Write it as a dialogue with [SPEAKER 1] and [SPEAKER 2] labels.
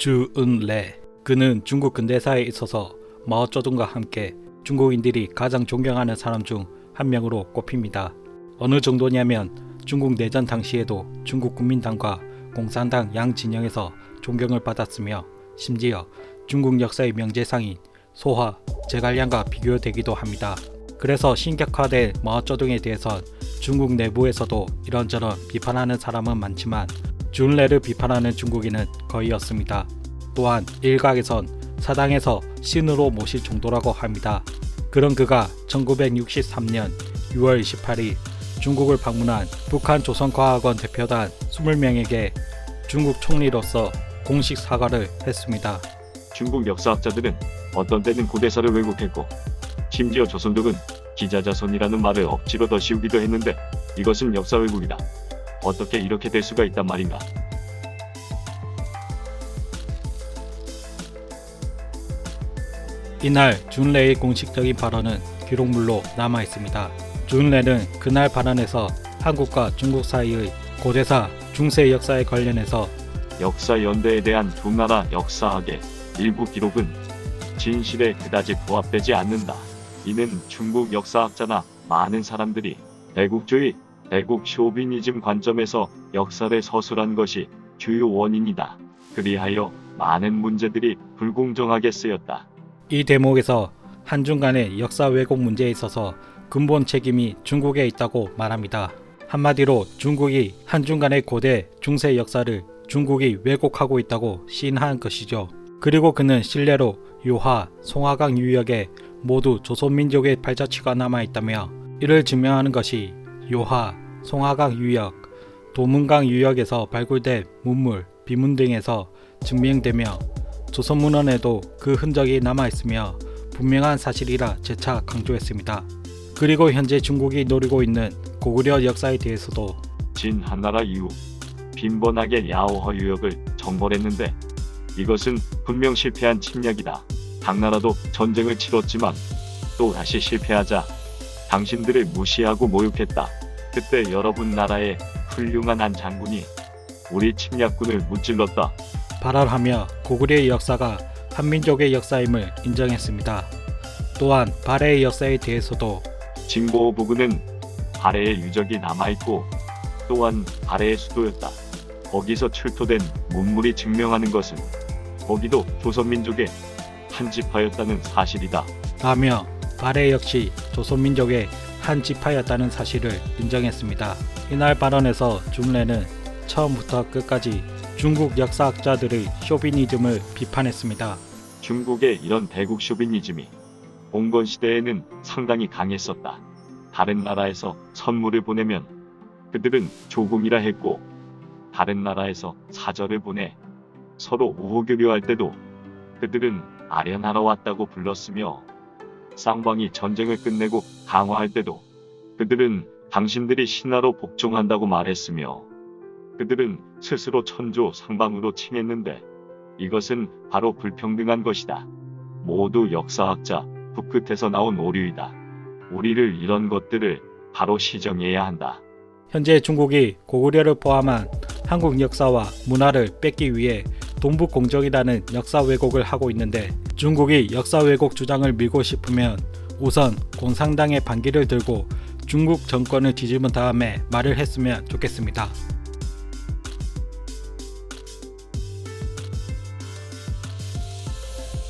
[SPEAKER 1] 주은래. 그는 중국 근대사에 있어서 마오쩌둥과 함께 중국인들이 가장 존경하는 사람 중 한 명으로 꼽힙니다. 어느 정도냐면 중국 내전 당시에도 중국 국민당과 공산당 양 진영에서 존경을 받았으며 심지어 중국 역사의 명재상인 소화, 제갈량과 비교되기도 합니다. 그래서 신격화된 마오쩌둥에 대해선 중국 내부에서도 이런저런 비판하는 사람은 많지만 주은래를 비판하는 중국인은 거의 없습니다. 또한 일각에선 사당에서 신으로 모실 정도라고 합니다. 그런 그가 1963년 6월 28일 중국을 방문한 북한 조선과학원 대표단 20명에게 중국 총리로서 공식 사과를 했습니다.
[SPEAKER 2] 중국 역사학자들은 어떤 때는 고대사를 왜곡했고 심지어 조선독은 기자자손이라는 말을 억지로 더 씌우기도 했는데 이것은 역사 왜곡이다. 어떻게 이렇게 될 수가 있단 말인가.
[SPEAKER 1] 이날 주은래의 공식적인 발언은 기록물로 남아있습니다. 주은래는 그날 발언에서 한국과 중국 사이의 고대사, 중세 역사에 관련해서
[SPEAKER 2] 역사 연대에 대한 두 나라 역사학의 일부 기록은 진실에 그다지 부합되지 않는다. 이는 중국 역사학자나 많은 사람들이 애국주의, 애국 쇼비니즘 관점에서 역사를 서술한 것이 주요 원인이다. 그리하여 많은 문제들이 불공정하게 쓰였다.
[SPEAKER 1] 이 대목에서 한중 간의 역사 왜곡 문제에 있어서 근본 책임이 중국에 있다고 말합니다. 한마디로 중국이 한중 간의 고대, 중세 역사를 중국이 왜곡하고 있다고 시인한 것이죠. 그리고 그는 신뢰로 유화, 송화강 유역에 모두 조선민족의 발자취가 남아있다며 이를 증명하는 것이 유화, 송화강 유역, 도문강 유역에서 발굴된 문물, 비문 등에서 증명되며 조선문헌에도 그 흔적이 남아있으며 분명한 사실이라 재차 강조했습니다. 그리고 현재 중국이 노리고 있는 고구려 역사에 대해서도
[SPEAKER 2] 진 한나라 이후 빈번하게 야오허 유역을 정벌했는데 이것은 분명 실패한 침략이다. 당나라도 전쟁을 치렀지만 또 다시 실패하자 당신들을 무시하고 모욕했다. 그때 여러분 나라의 훌륭한 한 장군이 우리 침략군을 무찔렀다.
[SPEAKER 1] 발언하며 고구려의 역사가 한민족의 역사임을 인정했습니다. 또한 발해의 역사에 대해서도
[SPEAKER 2] 진고 부근은 발해의 유적이 남아있고 또한 발해의 수도였다. 거기서 출토된 문물이 증명하는 것은 거기도 조선민족의 한 지파였다는 사실이다.
[SPEAKER 1] 라며 발해 역시 조선민족의 한 지파였다는 사실을 인정했습니다. 이날 발언에서 주은래는 처음부터 끝까지 중국 역사학자들의 쇼비니즘을 비판했습니다.
[SPEAKER 2] 중국의 이런 대국 쇼비니즘이 봉건 시대에는 상당히 강했었다. 다른 나라에서 선물을 보내면 그들은 조공이라 했고 다른 나라에서 사절을 보내 서로 우호교류할 때도 그들은 아련하러 왔다고 불렀으며 쌍방이 전쟁을 끝내고 강화할 때도 그들은 당신들이 신하로 복종한다고 말했으며 그들은 스스로 천조 상방으로 칭했는데 이것은 바로 불평등한 것이다. 모두 역사학자 북끝에서 나온 오류이다. 우리를 이런 것들을 바로 시정해야 한다.
[SPEAKER 1] 현재 중국이 고구려를 포함한 한국 역사와 문화를 뺏기 위해 동북공정이라는 역사 왜곡을 하고 있는데 중국이 역사 왜곡 주장을 밀고 싶으면 우선 공산당의 반기를 들고 중국 정권을 뒤집은 다음에 말을 했으면 좋겠습니다.